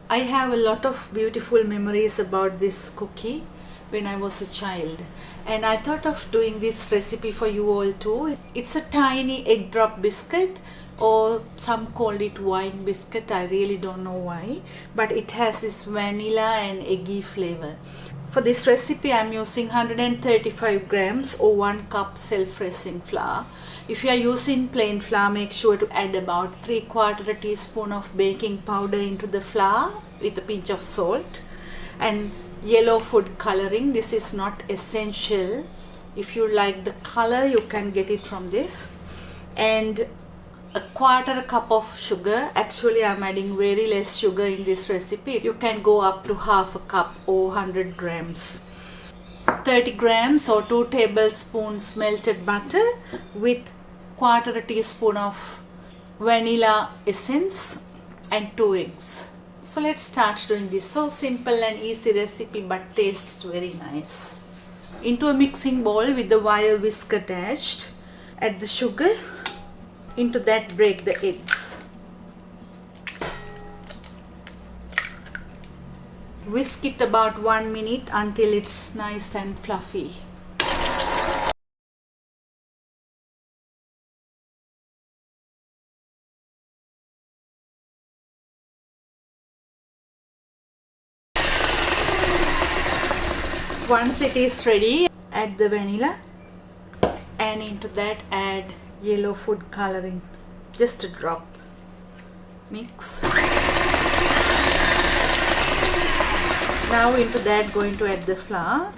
I have a lot of beautiful memories about this cookie when I was a child, and I thought of doing this recipe for you all too. It's a tiny egg drop biscuit, or some call it wine biscuit. I really don't know why, but it has this vanilla and eggy flavor. For this recipe I'm using 135 grams or 1 cup self-raising flour. If you are using plain flour, make sure to add about 3/4 teaspoon of baking powder into the flour with a pinch of salt, and yellow food coloring. This is not essential. If you like the color, you can get it from this. And a 1/4 cup of sugar. Actually I'm adding very less sugar in this recipe. You can go up to 1/2 cup or 100 grams. 30 grams or 2 tablespoons melted butter with 1/4 teaspoon of vanilla essence and 2 eggs. So let's start doing this. So simple and easy recipe, but tastes very nice. Into a mixing bowl with the wire whisk attached, add the sugar. Into that break the eggs. Whisk it about 1 minute until it's nice and fluffy. Once it is ready, add the vanilla, and into that add yellow food coloring, just a drop. Mix. Now into that going to add the flour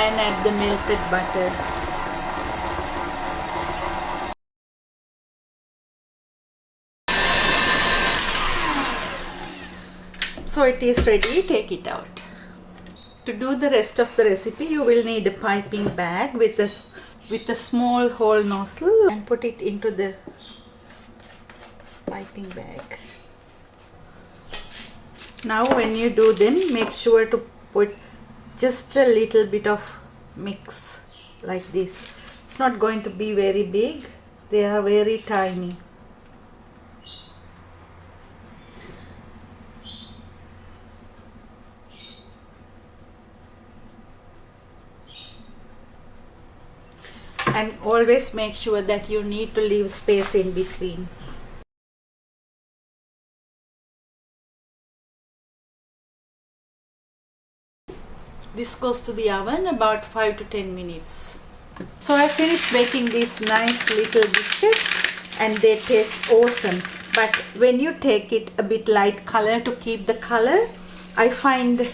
and add the melted butter. So it is ready, take it out. To do the rest of the recipe, you will need a piping bag with a small hole nozzle, and put it into the piping bag. Now when you do them, make sure to put just a little bit of mix like this. It's not going to be very big, they are very tiny. And always make sure that you need to leave space in between. This goes to the oven about 5 to 10 minutes. So I finished baking these nice little biscuits, and they taste awesome. But when you take it a bit light color to keep the color, I find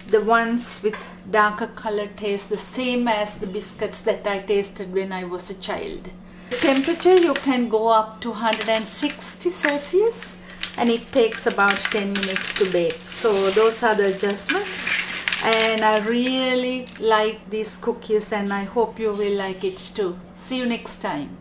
the ones with darker color taste the same as the biscuits that I tasted when I was a child. The temperature you can go up to 160 Celsius, and it takes about 10 minutes to bake. So those are the adjustments, and I really like these cookies, and I hope you will like it too. See you next time.